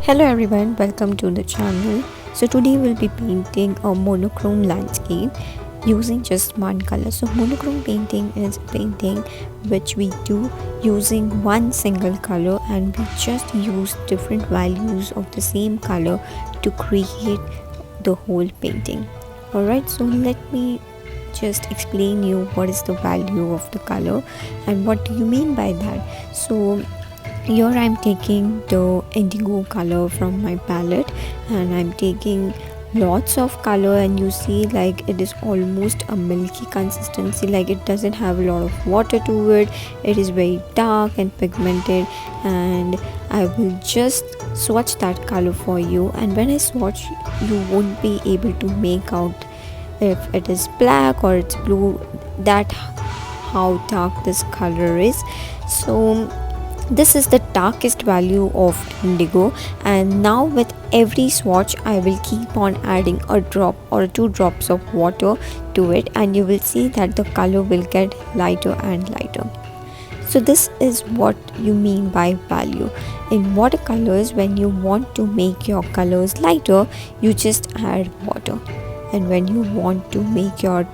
Hello everyone, welcome to the channel. So today we'll be painting a monochrome landscape using just one color. So monochrome painting is a painting which we do using one single color, and we just use different values of the same color to create the whole painting. Alright, so let me just explain you what is the value of the color and what do you mean by that. So here I'm taking the indigo color from my palette, and I'm taking lots of color, and you see like it is almost a milky consistency, like it doesn't have a lot of water to it. It is very dark and pigmented, and I will just swatch that color for you, and when I swatch you won't be able to make out if it is black or it's blue, that how dark this color is. So this is the darkest value of indigo, and now with every swatch I will keep on adding a drop or two drops of water to it, and you will see that the color will get lighter and lighter. So this is what you mean by value. In watercolors, when you want to make your colors lighter, you just add water, and when you want to make your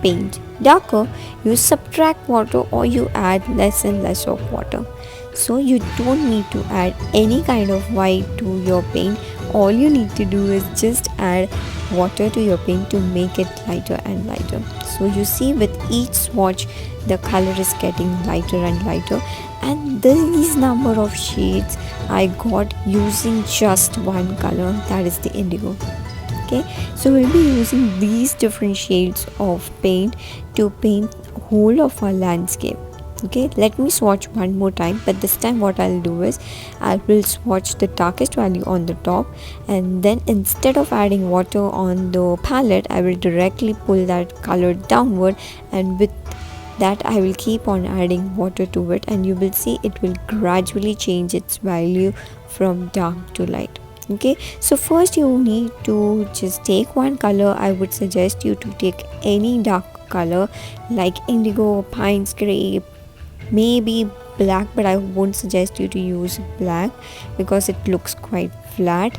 paint darker, you subtract water or you add less and less of water. So you don't need to add any kind of white to your paint. All you need to do is just add water to your paint to make it lighter and lighter. So you see with each swatch the color is getting lighter and lighter, and these number of shades I got using just one color, that is the indigo. Okay, so we'll be using these different shades of paint to paint whole of our landscape. Okay, let me swatch one more time, but this time what I'll do is I will swatch the darkest value on the top, and then instead of adding water on the palette, I will directly pull that color downward, and with that I will keep on adding water to it, and you will see it will gradually change its value from dark to light. Okay, so first you need to just take one color. I would suggest you to take any dark color like indigo, pines gray, maybe black, but I won't suggest you to use black because it looks quite flat.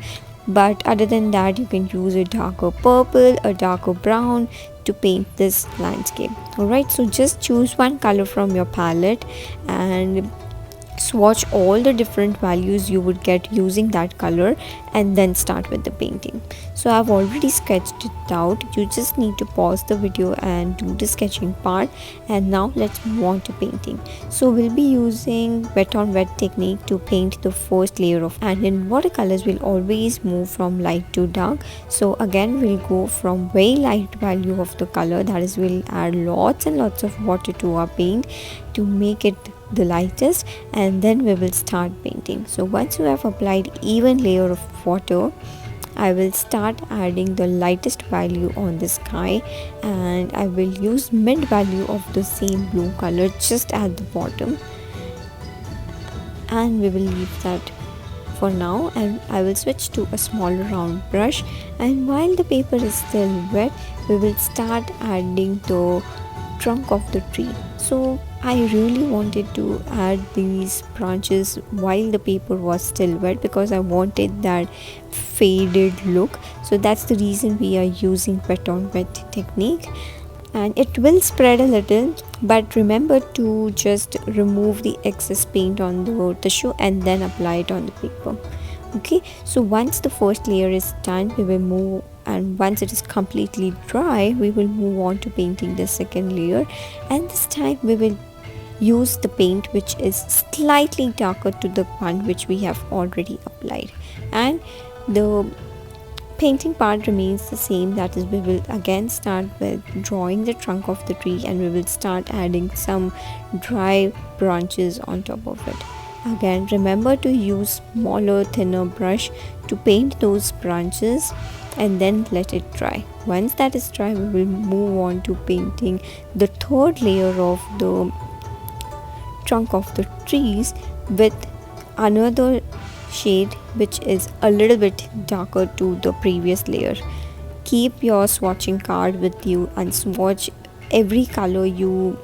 But other than that, you can use a darker purple, a darker brown to paint this landscape. Alright, so just choose one color from your palette and swatch all the different values you would get using that color, and then start with the painting. So I've already sketched it out. You just need to pause the video and do the sketching part, and now let's move on to painting. So we'll be using wet on wet technique to paint the first layer of, and in watercolors we'll always move from light to dark. So again we'll go from very light value of the color, that is we'll add lots and lots of water to our paint to make it the lightest, and then we will start painting. So once you have applied even layer of water, I will start adding the lightest value on the sky, and I will use mid value of the same blue color just at the bottom, and we will leave that for now, and I will switch to a smaller round brush, and while the paper is still wet we will start adding the trunk of the tree. So I really wanted to add these branches while the paper was still wet because I wanted that faded look. So that's the reason we are using wet on wet technique, and it will spread a little, but remember to just remove the excess paint on the tissue and then apply it on the paper. Okay, so once the first layer is done, we will move, and once it is completely dry we will move on to painting the second layer, and this time we will use the paint which is slightly darker to the one which we have already applied, and the painting part remains the same, that is we will again start with drawing the trunk of the tree, and we will start adding some dry branches on top of it. Again remember to use smaller thinner brush to paint those branches, and then let it dry. Once that is dry we will move on to painting the third layer of the trunk of the trees with another shade which is a little bit darker to the previous layer. Keep your swatching card with you and swatch every color you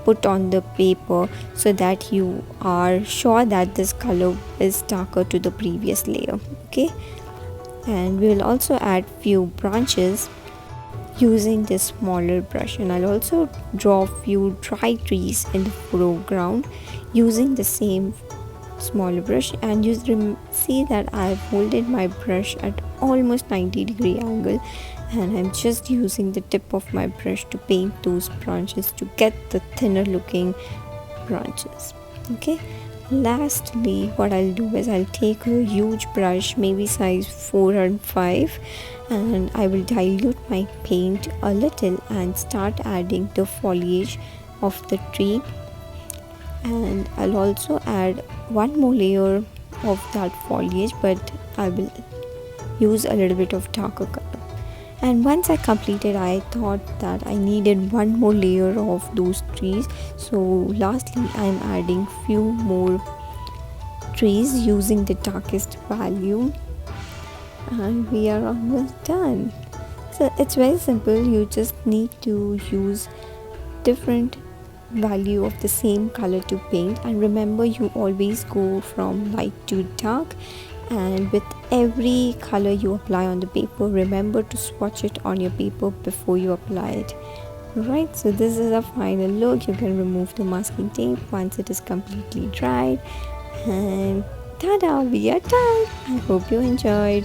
put on the paper so that you are sure that this color is darker to the previous layer. Okay, and we will also add few branches using this smaller brush, and I'll also draw few dry trees in the foreground using the same smaller brush. And you see that I've holded my brush at almost 90-degree angle, and I'm just using the tip of my brush to paint those branches to get the thinner looking branches. Okay, lastly what I'll do is I'll take a huge brush, maybe size 4 and 5, and I will dilute my paint a little and start adding the foliage of the tree. And I'll also add one more layer of that foliage, but I will use a little bit of darker color. And once I completed, I thought that I needed one more layer of those trees, so lastly I'm adding few more trees using the darkest value, and we are almost done. So it's very simple, you just need to use different value of the same color to paint, and remember you always go from light to dark, and with every color you apply on the paper, remember to swatch it on your paper before you apply it. Right, so this is a final look. You can remove the masking tape once it is completely dried, and tada, we are done. I hope you enjoyed.